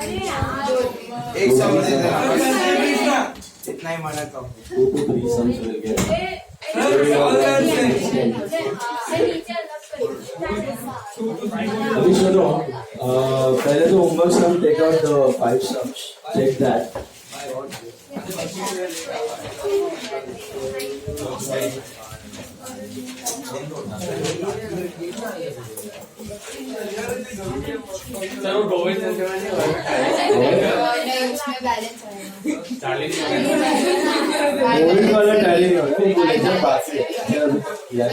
एक सवाल दे देना इतना ही मना कम 2 to 3 sums will get अभी सुनो पहले तो homework sum take out the 5 sums check that चलो गोविंद से मैंने गोविंद वाला टैली नहीं होता वो लेक्चर पास है यार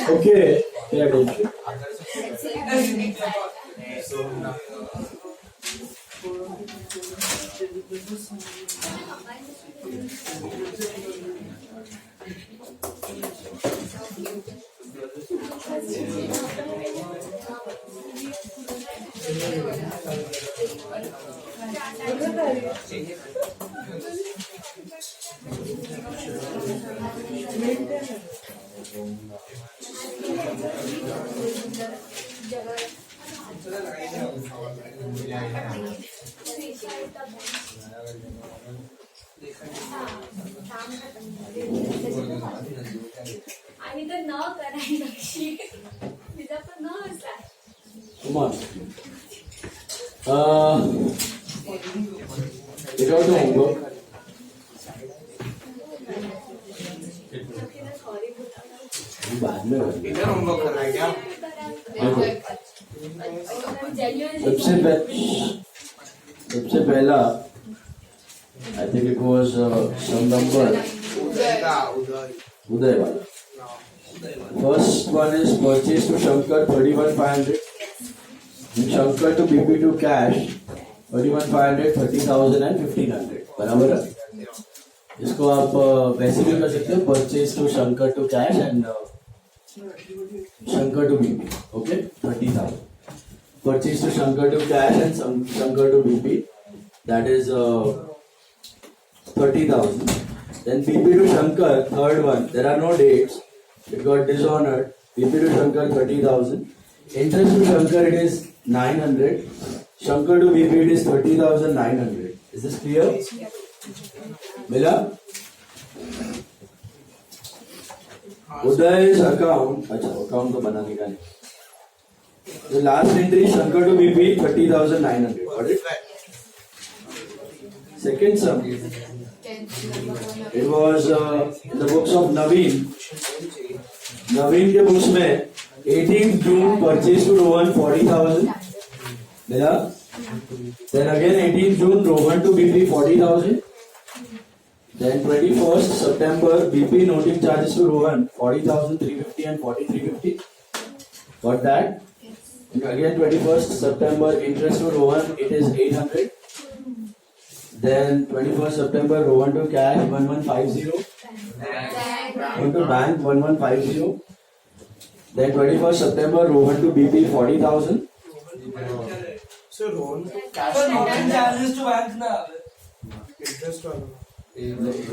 Okay, yeah, attention. आणि तर न करायला तिचा पण न असा Come on. Take out the homework. बाद में इधर होमवर्क करना है क्या सबसे पहला I think it was some number Uday wala. First one is purchase to Shankar 31,500 and Shankar to BP to cash 31,500, 30,000 and 1,500 बराबर है इसको आप वैसे भी कर सकते हो purchase to Shankar to cash and Shankar to BP okay 30,000 purchase to Shankar to cash and Shankar to BP that is 30,000 then BP to Shankar third one there are no dates it got dishonored BP to Shankar 30,000 interest to Shankar it is 900 Shankar to BP it is 30,900 is this clear मिला उदय's account अच्छा account तो बनाने का नहीं the last entry Shankar to BP 30,900 got it second sum it was in the books of Naveen के books में 18th June purchase to Rohan 40,000 मिला then again 18th June Rohan to BP 40,000 then 21st September BP noting charges to Rohan 40,350 and 40,350 got that and again 21st September interest to Rohan it is 800 then 21st September Rohan to cash 1150 Rohan to bank 1150 then 21st September Rohan to BP 40,000 so Rohan charges to bank ना interest वाला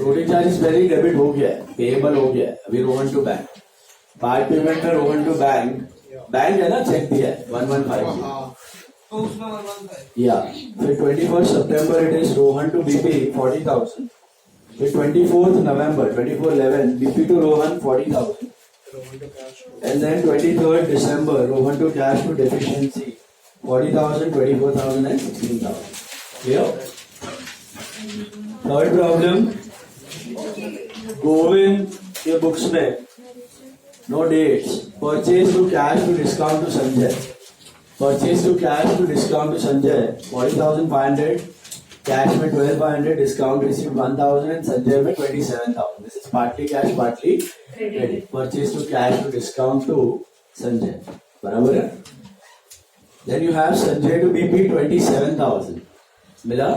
रोडिंग charges पहले ही debit हो गया है payable हो गया है अभी Rohan to bank part payment में रोहन टू बैंक है ना चेक दिया है 115 तो उसमें 115 या फिर 21st September it is Rohan to BP 40,000 फिर 24th November 24/11 BP to Rohan 40,000 and then 23rd December Rohan to cash to deficiency 40,000 24,000 and 16,000 clear third problem Govind के बुक्स में no dates purchase to cash to discount to Sanjay Purchase to cash to discount to Sanjay 40,500. Cash में 12,500. Discount received 1,000 and Sanjay में 27,000. This is partly cash, partly credit. Purchase to cash to discount to Sanjay. बराबर है? Then you have Sanjay to BP 27,000. मिला?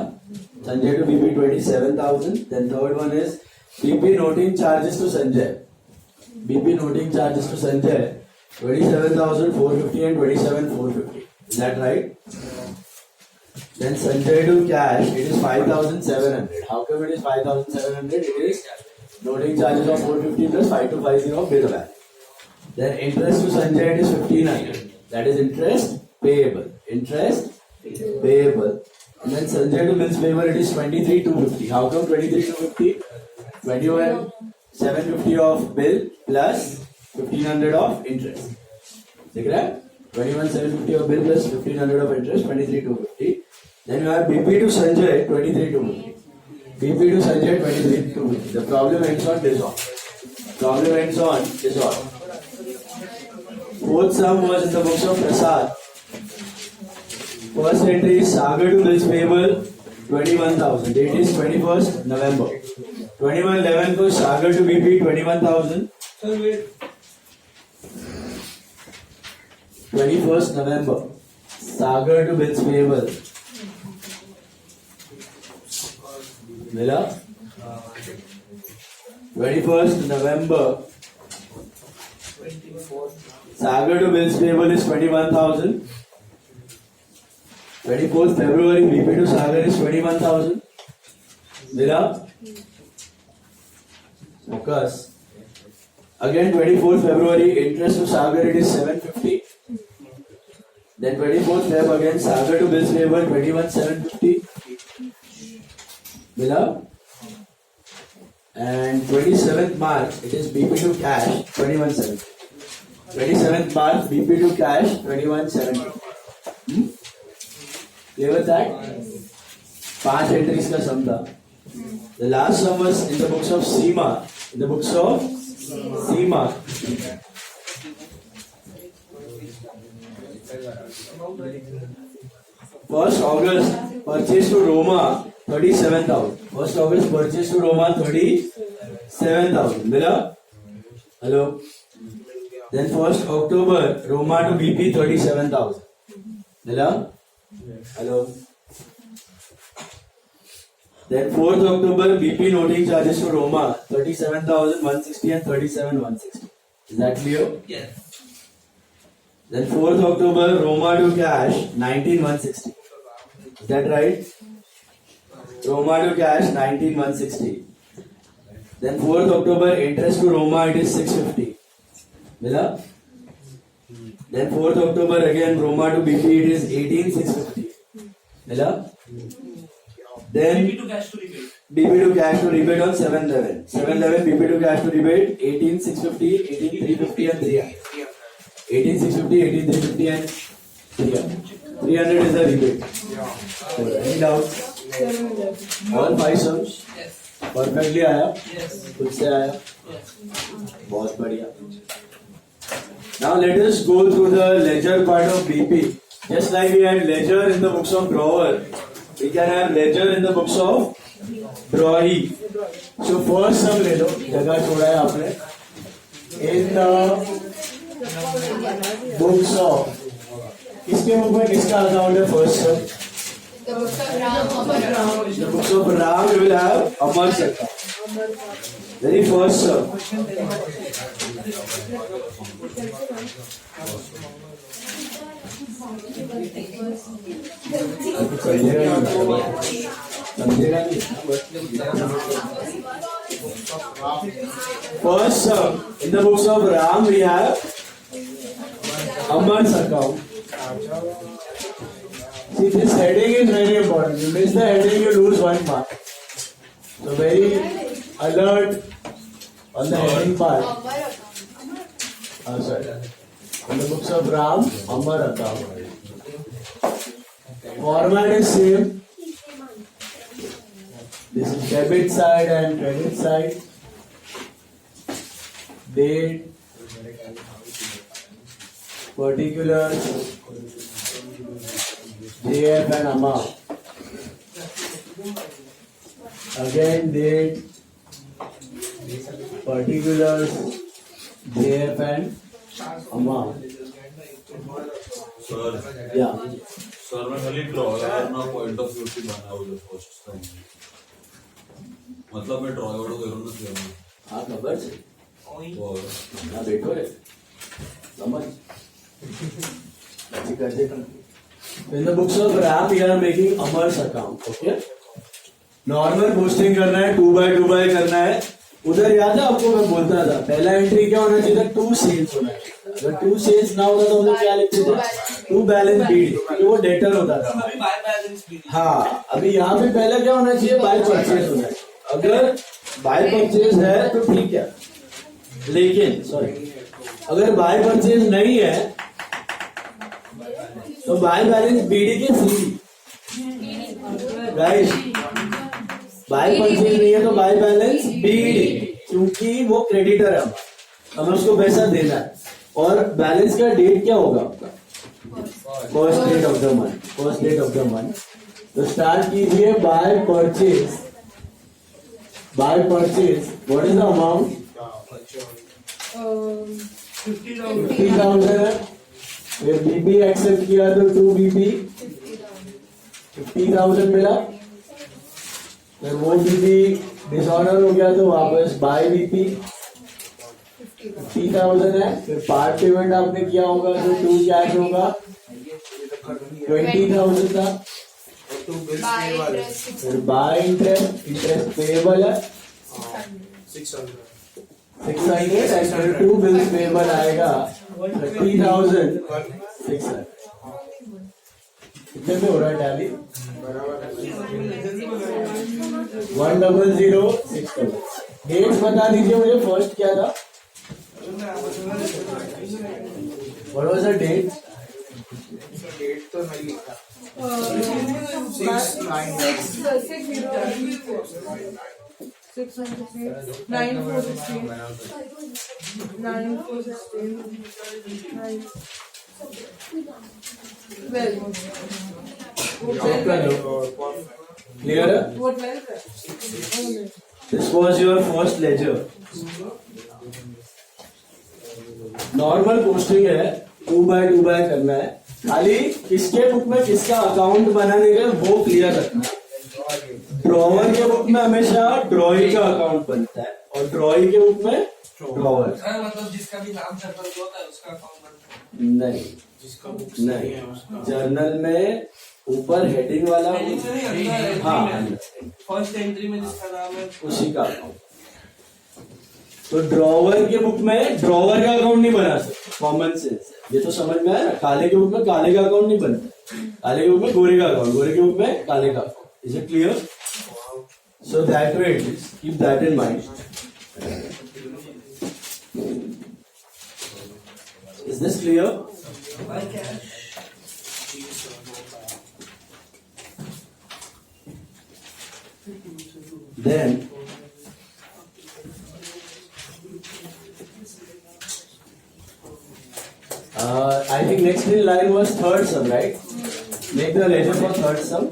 Sanjay to BP 27,000. Then third one is BP noting charges to Sanjay. BP noting charges to Sanjay 27,450 and 27,450. Is that right? Then Sanjay to cash, it is 5,700. How come it is 5,700? It is noting charges of 450 plus 5250 of bill value. Then interest to Sanjay, it is 1,500. That is interest payable. Interest payable. And then Sanjay to bills payable, it is 23,250. How come 23,250? 21,750 of bill plus 1,500 of interest. देख रहा है? 21,750 of bill plus 1,500 of interest, 23,250. Then you have BP to Sanjay, 23,250. BP to Sanjay, 23,250. The problem ends on dissolve. Problem ends on dissolve. Fourth sum was in the books of Prasad. First entry is Sagar to bills payable, 21,000. Date is 21st November. 21/11 को Sagar to BP 21,000. Sir, wait. 21st November. Sagar to bills payable. मिला? 21st November. Sagar to bills payable is 21,000. 24th February BP to Sagar is 21,000. मिला? Focus. Again 24th February interest to Sagar it is 750. Then 24th Feb again Sagar to bills payable 21,750. मिला? And 27th March it is BP to cash 21,750. 27th March BP to cash 21,750. Clear with that? 5 entries का sum था. The last sum was in the books of Seema. In the books of Seema. First August purchase to Roma 37,000. First August purchase to Roma 37,000. मिला? Hello. Then first October Roma to BP 37,000. मिला? Hello. Then 4th October BP noting charges to Roma 37,160 and 37,160. Is that clear? Yes. Then 4th October Roma to cash 19,160. Is that right? Roma to cash 19,160. Then 4th October interest to Roma it is 650. मिला? Then 4th October again Roma to BP it is 18,650. मिला? Then BP to cash to rebate. BP to cash to rebate on 7/11. 7/11 BP to cash to rebate 18,650, 18,350 and 300. 18,650, 18,350 and 300. 300 is the rebate. Any doubts? All 5 sums? Yes. Perfectly आया? Yes. खुद से आया? Yes. बहुत बढ़िया. Now let us go through the ledger part of BP. Just like we had ledger in the books of drawer, we can have ledger in the books of drawee. So first sum ले लो, जगह छोड़ा है आपने. In the books of, किसके बुक में किसका account है first sum? The books of Ram, Amar. The books of Ram we will have Amar's account. Very first sum. First sum in the books of Ram we have Amar's account. See, this heading is very important. You miss the heading, you lose 1 mark. So very alert on the heading part. Sorry. In the books of Ram, Amar account. Format is same. This is debit side and credit side. Date, particulars, JF and amount. Again date, particulars, JF and amount. Sir Yeah. Sir मैं खाली dryer ना point of view से बनावलं first time मतलब मैं dryer करूनच गेलो हाँ खबर से और हाँ बैठो रे समझ अच्छी कर दे In the books of RAP, we are making Amar's account. Okay. Normal posting करना है 2x2 करना है उधर याद है आपको मैं बोलता था पहला एंट्री क्या होना चाहिए था 2 सेल्स होना चाहिए अगर 2 सेल्स ना होता तो हम लोग क्या लिखते थे 2 बैलेंस बीडी क्योंकि वो डेटर होता था अभी बाय बैलेंस भी हाँ अभी यहाँ पे पहले क्या होना चाहिए बाय परचेज होना चाहिए अगर बाय परचेज है तो ठीक है लेकिन सॉरी अगर बाय परचेज नहीं है तो बाय बैलेंस बीडी के सी गाइस बाय परचेज नहीं है तो बाय बैलेंस बीडी क्योंकि वो क्रेडिटर है हमें उसको पैसा देना है और बैलेंस का डेट क्या होगा आपका first date of the month तो स्टार्ट कीजिए by purchase what is the amount 50,000 है फिर बीबी एक्सेप्ट किया तो 2 बीबी 50,000 मिला फिर वो बीबी डिसऑर्डर हो गया तो वापस बाय बीपी 50,000 है फिर पार्ट पेमेंट आपने किया होगा तो 2 कैश होगा 20,000 था फिर बाय इंटरेस्ट पेएबल है 600 एंड फिर 2 बिल्स पेएबल आएगा 30,600 कितने में हो रहा है टैली 100,600 डेट्स बता दीजिए मुझे फर्स्ट क्या था what was the date date तो नहीं लिखा 6 कर लो clear this was your first ledger normal posting है 2x2 करना है खाली किसके बुक में किसका अकाउंट बनाने का वो क्लियर रखना है ड्रॉवर के बुक में हमेशा ड्रॉई का अकाउंट बनता है और ड्रॉई के बुक में ड्रॉवर मतलब जिसका भी नाम सर्कल होता है उसका अकाउंट बनता है नहीं जिसका बुक नहीं जर्नल में ऊपर हेडिंग वाला हाँ फर्स्ट एंट्री में जिसका नाम है उसी का अकाउंट तो ड्रॉवर के बुक में ड्रॉवर का अकाउंट नहीं बना सकते कॉमन सेंस ये तो समझ में आया ना काले के बुक में काले का अकाउंट नहीं बनता काले के बुक में गोरे का अकाउंट गोरे के बुक में काले का account is it clear so that way it is keep that in mind is this clear then I think next in line was third sum, right? Make the ledger for third sum.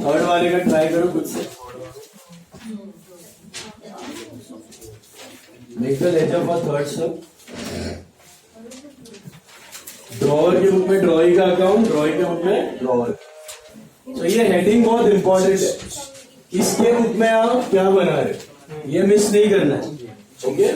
Third वाले का try करो खुद से. Make the ledger for third sum. Drawer के book में ड्रॉई का account, ड्रॉई के book में ड्रॉवर. तो ये हेडिंग बहुत इंपॉर्टेंट है. इसके बुक में आप क्या बना रहे हो ये मिस नहीं करना है. Okay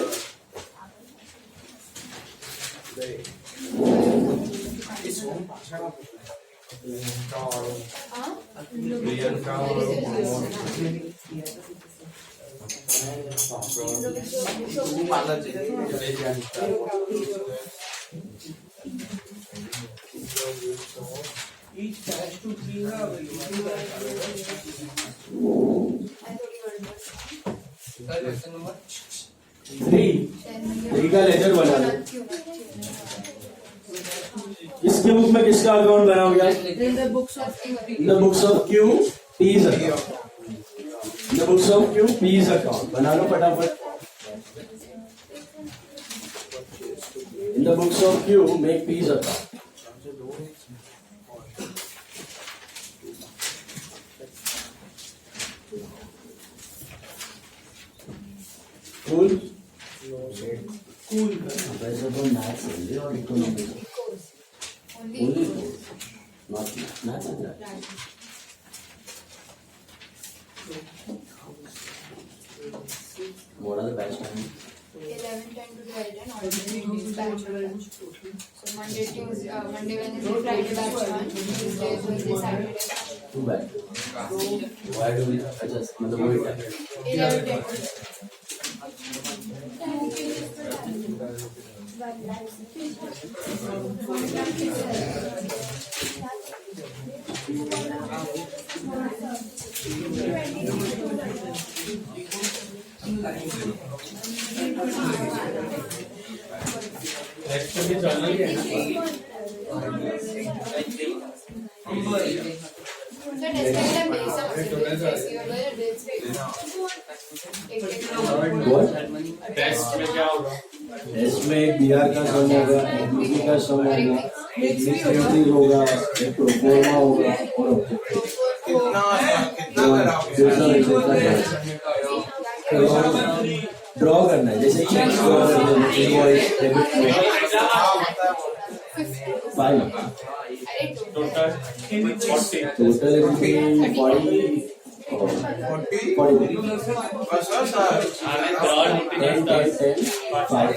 Each cash to be three का लेजर बना लो. इसके बुक में किसका अकाउंट बना हो गया? In the books of In the books of Q, P's account. In the books of Q, P's account. बना लो फटाफट. In the books of Q, make P's account. School Cool. वैसे तो मैथ्स है और economics Only only course. Not maths and what are the best time 11, 10 to 12 and alternate batch 1. So Monday, Tuesday, Monday, Wednesday, Friday batch 1, Tuesday, Thursday, Saturday batch too bad why do we adjust मतलब वही time 11, 10 to next में चलना ही है So test base of what test में क्या होगा test में एक बिहार का सम होगा एक यूपी का सम होगा एक डिस्क्रिप्टिव होगा एक प्रोफॉर्मा होगा और कितना कराओगे ड्रॉ करना है जैसे चेक ड्रॉ करना है invoice debit file total 40 total everything 40 बस सर and third 10 5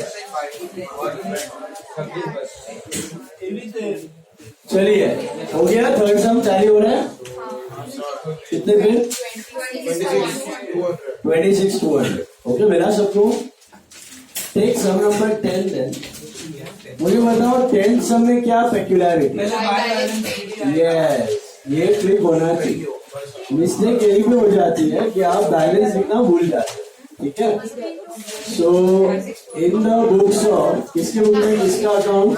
चलिए हो गया थर्ड सम चालू हो रहा है कितने फिर 26,200 ओके मेरा सबको टेक सम नंबर 10 देन मुझे बताओ 10 सम में क्या पेक्युलरिटी यस ये क्लिक होना चाहिए मिस्टेक यही भी हो जाती है कि आप बैलेंस लिखना भूल जाते हैं ठीक है so in the books of किसके बुक में किसका account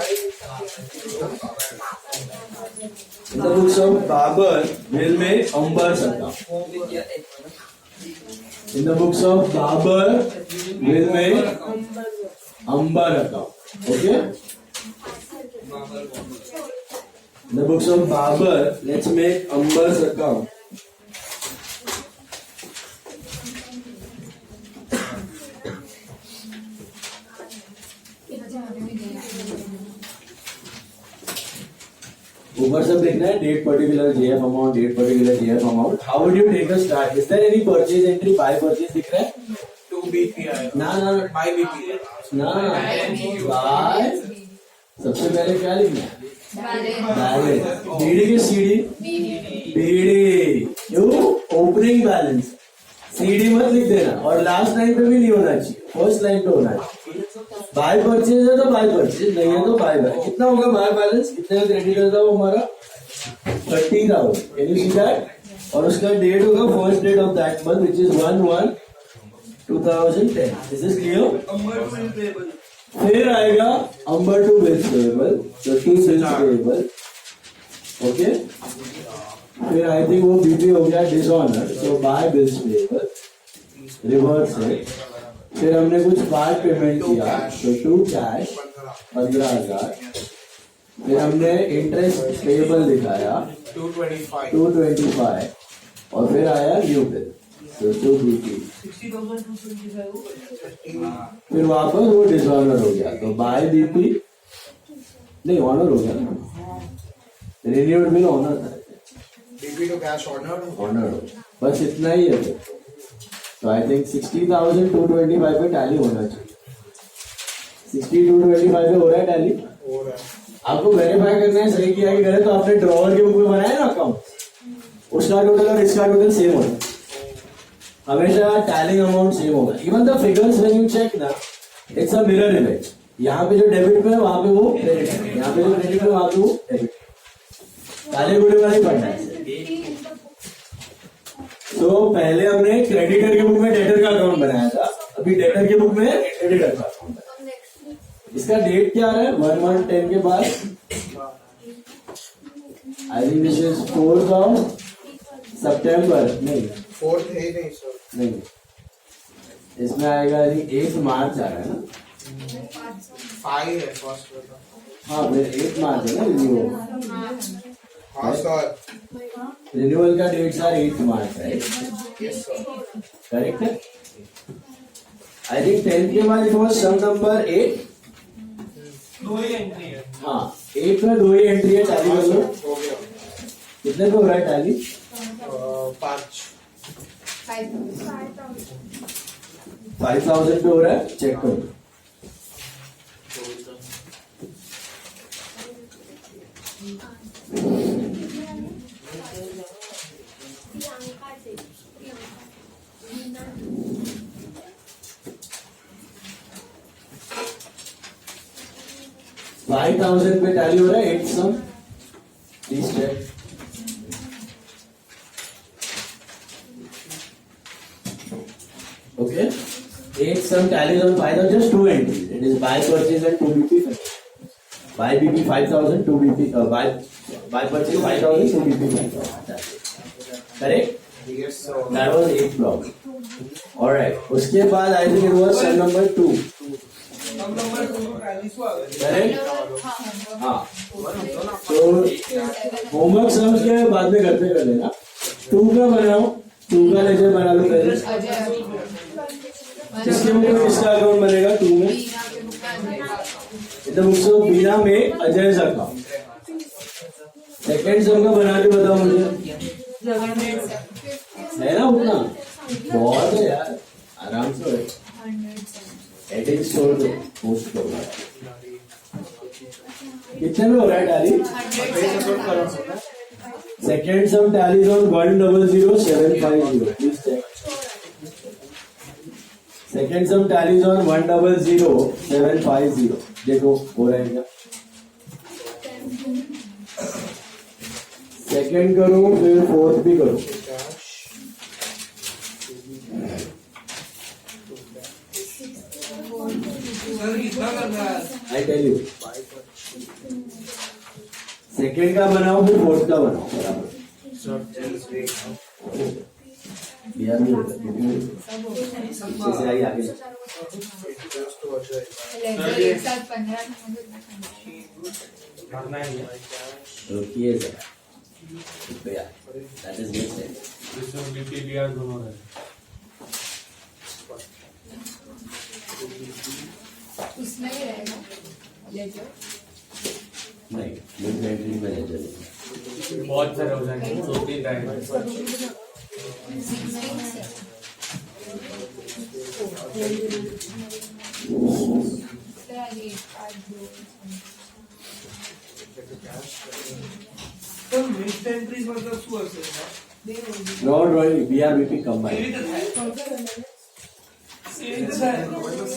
in the books of Babar will में Ambar's account in the books of Babar will में Ambar account okay in the books of Babar let's make Amber's account ऊपर सब लिखना है date particular JF amount date particular JF amount how would you take a start is there any purchase entry by purchase दिख रहा है 2 BP आएगा ना ना बाय BP ना बाय सबसे पहले क्या लिखना है बैलेंस बीडी की सीडी बीडी क्यों ओपनिंग बैलेंस सीडी मत लिख देना और लास्ट लाइन पे भी नहीं होना चाहिए फर्स्ट लाइन पे होना चाहिए बाय परचेज है तो बाय परचेज नहीं है तो बाय बाय कितना होगा बाय बैलेंस कितने का क्रेडिट था वो हमारा 30,000 कैन यू सी दैट और उसका डेट होगा first date of that month which is 1/1/2010 is this clear फिर आएगा अंबर टू बिल्स पेएबल तो टू बिल्स पेएबल ओके फिर आई थिंक वो बीपी हो गया dishonour so by bills payable reverse है फिर हमने कुछ पार्ट पेमेंट किया तो टू कैश 15,000 फिर हमने इंटरेस्ट पेएबल दिखाया 225 और फिर आया न्यू बिल तो 250 फिर वापस वो डिसऑनर हो गया तो बाय बीपी नहीं ऑनर हो गया ना रिन्यूड बिल ऑनर था BP to cash order honour हो बस इतना ही है तो आई थिंक 60,225 पे टैली होना चाहिए 60,225 पे हो रहा है टैली हो रहा है आपको वेरीफाई करना है सही किया कि गलत तो आपने ड्रॉवर के बुक में बनाया ना अकाउंट उसका टोटल और इसका टोटल सेम होगा हमेशा टैलिंग अमाउंट सेम होगा even the figures when you check ना इट्स अ मिरर इमेज यहाँ पे जो डेबिट में है वहां पे वो क्रेडिट है यहाँ पे जो क्रेडिट है वहां पे वो डेबिट काले गुड़े वाले पढ़ना है तो पहले हमने क्रेडिटर के बुक में डेटर का अकाउंट बनाया था अभी डेटर के बुक में क्रेडिटर का अकाउंट है इसका डेट क्या है 1/10 के बाद I think this is 4th of September नहीं 4th है नहीं सर नहीं इसमें आएगा 8 मार्च आ रहा है ना 5 है फर्स्ट हाँ फिर 8 मार्च है ना रिन्यूअल हाँ सर रिन्यूअल का डेट सर 8 मार्च है यस सर करेक्ट है आई थिंक 10 के बाद इट वाज सम नंबर 8. दो ही एंट्री है. हाँ 8 में 2 ही एंट्री है. टैली कर लो. हो गया. कितने पे हो रहा है टैली? 5. 5000 पे हो रहा है. चेक करो. $5,000 पे टैली हो रहा है. 8 sum. Please check. Okay. 8 sum tallies on 5,000, just 2 entries. It is buy purchase and 2 BP. Buy BP 5,000, 2 BP. Buy purchase 5,000, 2 BP 5,000. That's it. Correct? Yes. That was 8 problem. Alright. उसके बाद I think it was sum number 2. हम number 2 को tally से आ गए. Correct? हाँ. तो homework sums के बाद में करते कर लेना. 2 का बनाओ. 2 का लेजर बना लो पहले. किसके बुक में किसका अकाउंट बनेगा? 2 में इधर बुक्स ऑफ बीना में अजय का. सेकेंड सम का बना के बताओ मुझे. है ना उतना? बहुत है यार. आराम से एडिंग छोड़ दो. पोस्ट करो. कितने में हो रहा है tally? Second sum tallies on 1000750. Please check. Second sum tallies on 1000750. देखो हो रहा है क्या? सेकेंड करो फिर फोर्थ भी करो. सर कितना करना है? I tell you. सेकेंड का बनाओ फिर फोर्थ का बनाओ. बराबर. बिहार में जैसे आई आगे. एक साथ 15 करना है. रुकिए जरा. रुपया. That is next time. इसमें BP BR दोनों है. उसमें ही रहेगा लेजर. नहीं लिंक एंट्री में ले चलो. बहुत सारे हो जाएंगे. 2-3 रहेंगे. તો મિક્સ્ડ એન્ટ્રીઝ मतलब શું હશે? Draw drawing BRBP combine. એવી રીતે થાય. એવી રીતે થાય.